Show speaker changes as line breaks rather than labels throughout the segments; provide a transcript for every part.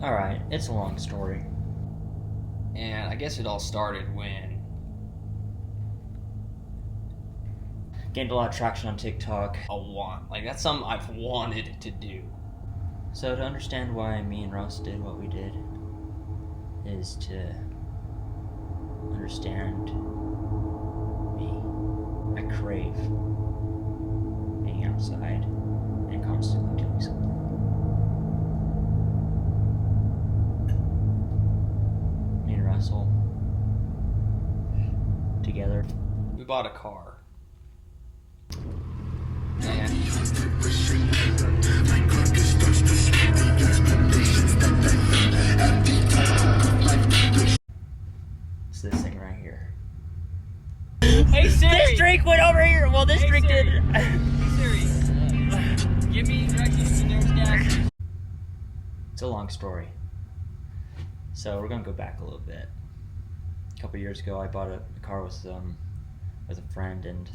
Alright, it's a long story.
And I guess it all started when
Gained a lot of traction on TikTok.
that's something I've wanted to do.
So to understand why me and Russ did what we did is to understand me. I crave being outside and constantly doing something. Me and Russell together.
We bought a car.
It's this thing right here.
Hey Siri!
This drink went over here! Well, this drink
Siri.
did.
Hey Siri, give me directions to nearest gas.
It's a long story. So we're gonna go back a little bit. A couple years ago, I bought a car with a friend, and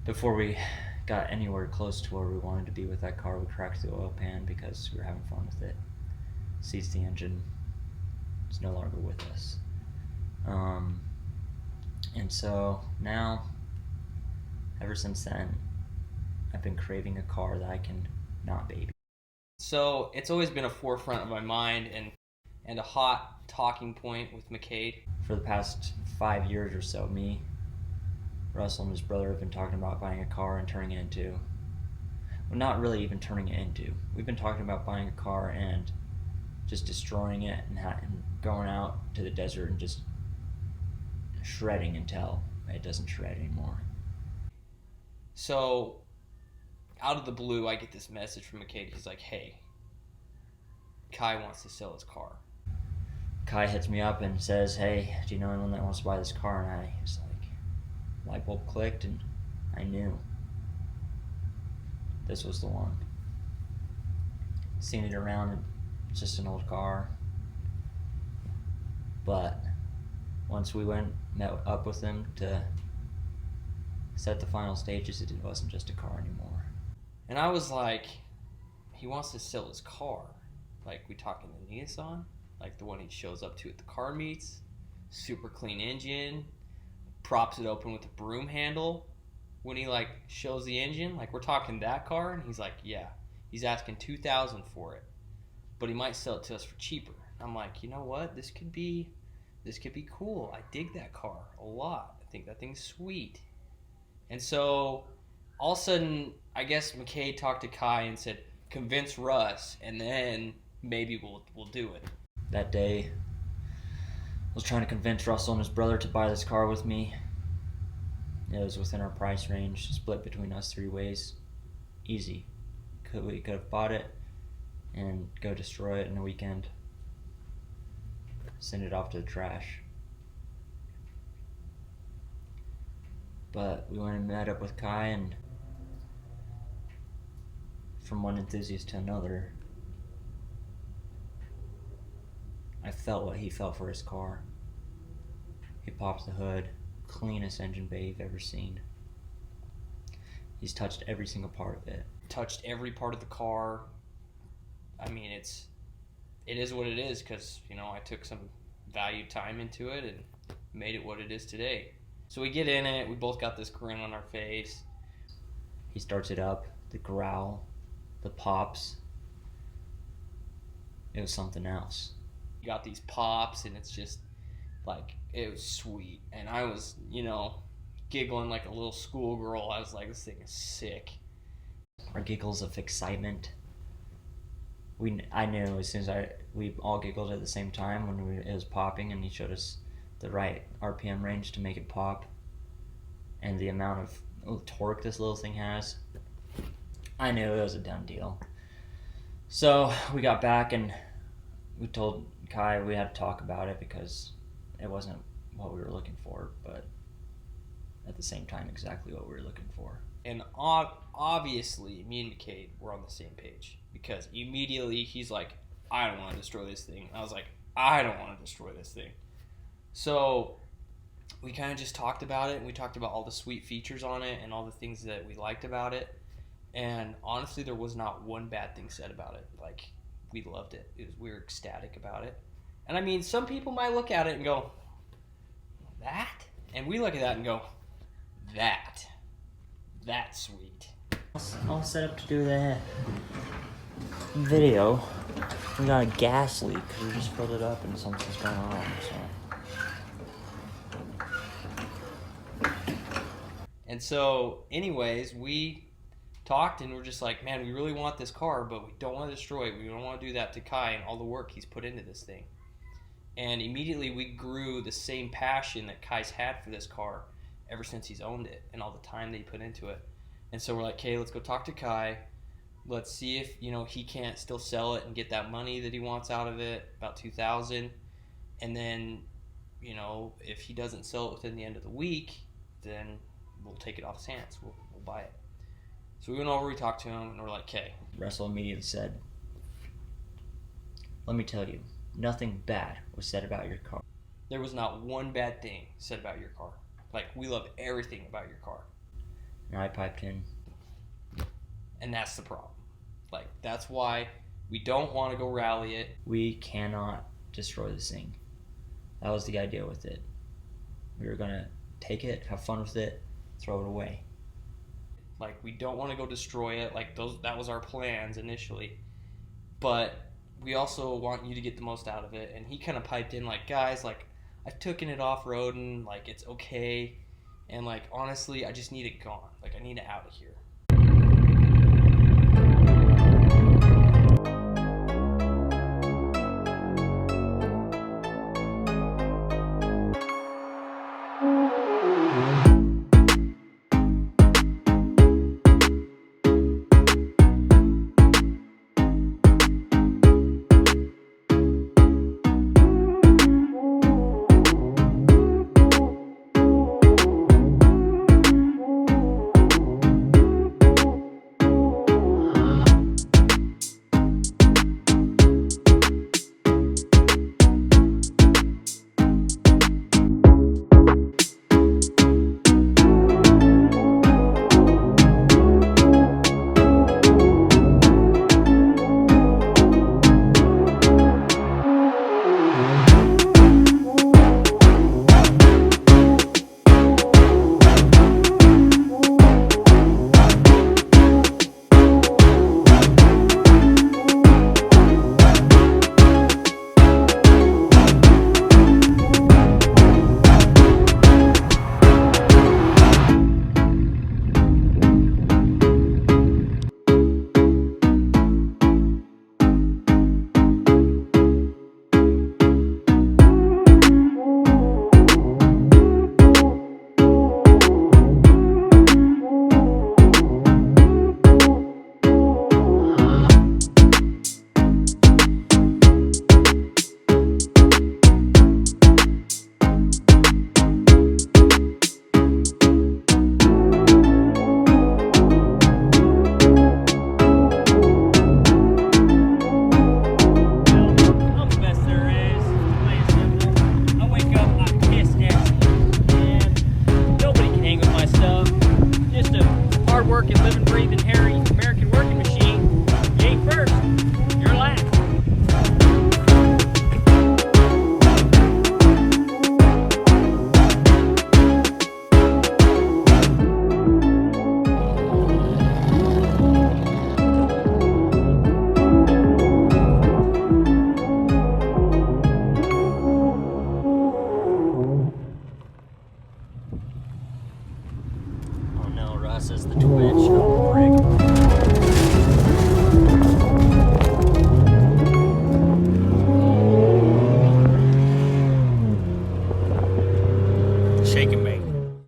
before we got anywhere close to where we wanted to be with that car, we cracked the oil pan because we were having fun with it. Seized the engine. It's no longer with us. And so now, ever since then, I've been craving a car that I can not baby.
So it's always been a forefront of my mind and a hot talking point with McKade.
For the past 5 years or so, me, Russell, and his brother have been talking about buying a car and turning it into, well, not really even turning it into. We've been talking about buying a car and just destroying it and going out to the desert and just shredding until it doesn't shred anymore.
So out of the blue, I get this message from McKade. He's like, hey, Kai wants to sell his car.
Kai hits me up and says, hey, do you know anyone that wants to buy this car? And I was like, light bulb clicked, and I knew this was the one. Seen it around, and it's just an old car. But once we met up with him to set the final stages, it wasn't just a car anymore.
And I was like, he wants to sell his car. Like, we talking the Nissan? Like the one he shows up to at the car meets? Super clean engine. Props it open with a broom handle when he like shows the engine. Like, we're talking that car? And he's like, yeah. He's asking $2,000 for it. But he might sell it to us for cheaper. I'm like, you know what? This could be cool. I dig that car a lot. I think that thing's sweet. And so all of a sudden, I guess McKade talked to Kai and said, convince Russ, and then maybe we'll do it.
That day, I was trying to convince Russell and his brother to buy this car with me. It was within our price range, split between us 3 ways. Easy. We could have bought it and go destroy it in a weekend. Send it off to the trash. But we went and met up with Kai, and from one enthusiast to another, I felt what he felt for his car. He popped the hood, cleanest engine bay you've ever seen. He's touched every single part of it.
Touched every part of the car. I mean, it is what it is, because, you know, I took some valued time into it and made it what it is today. So we get in it, we both got this grin on our face.
He starts it up, the growl, the pops. It was something else.
You got these pops, and it's just like, it was sweet. And I was, you know, giggling like a little schoolgirl. I was like, this thing is sick.
Our giggles of excitement. I knew as soon as we all giggled at the same time when it was popping, and he showed us the right RPM range to make it pop, and the amount of torque this little thing has. I knew it was a done deal. So we got back and we told Kai we had to talk about it because it wasn't what we were looking for, but at the same time exactly what we were looking for.
And obviously, me and McKade were on the same page, because immediately he's like, I don't want to destroy this thing. I was like, I don't want to destroy this thing. So we kind of just talked about it, and we talked about all the sweet features on it and all the things that we liked about it. And honestly, there was not one bad thing said about it. Like, we loved it. We were ecstatic about it. And I mean, some people might look at it and go, that? And we look at that and go, that's sweet.
All set up to do the video. We got a gas leak because we just filled it up and something's going on.
And so, anyways, we talked and we're just like, man, we really want this car, but we don't want to destroy it. We don't want to do that to Kai and all the work he's put into this thing. And immediately we grew the same passion that Kai's had for this car ever since he's owned it and all the time that he put into it. And so we're like, okay, let's go talk to Kai. Let's see if, he can't still sell it and get that money that he wants out of it, about $2,000. And then, if he doesn't sell it within the end of the week, then we'll take it off his hands. We'll buy it. So we went over, we talked to him, and we're like, okay.
Russell immediately said, let me tell you, nothing bad was said about your car.
There was not one bad thing said about your car. Like, we love everything about your car.
And I piped in.
And that's the problem. Like, that's why we don't want to go rally it.
We cannot destroy this thing. That was the idea with it. We were going to take it, have fun with it, throw it away.
Like, we don't want to go destroy it. Like, that was our plans initially. But we also want you to get the most out of it. And he kind of piped in, like, guys, like, I've taken it off-roading. Like, it's okay. And, like, honestly, I just need it gone. Like, I need it out of here.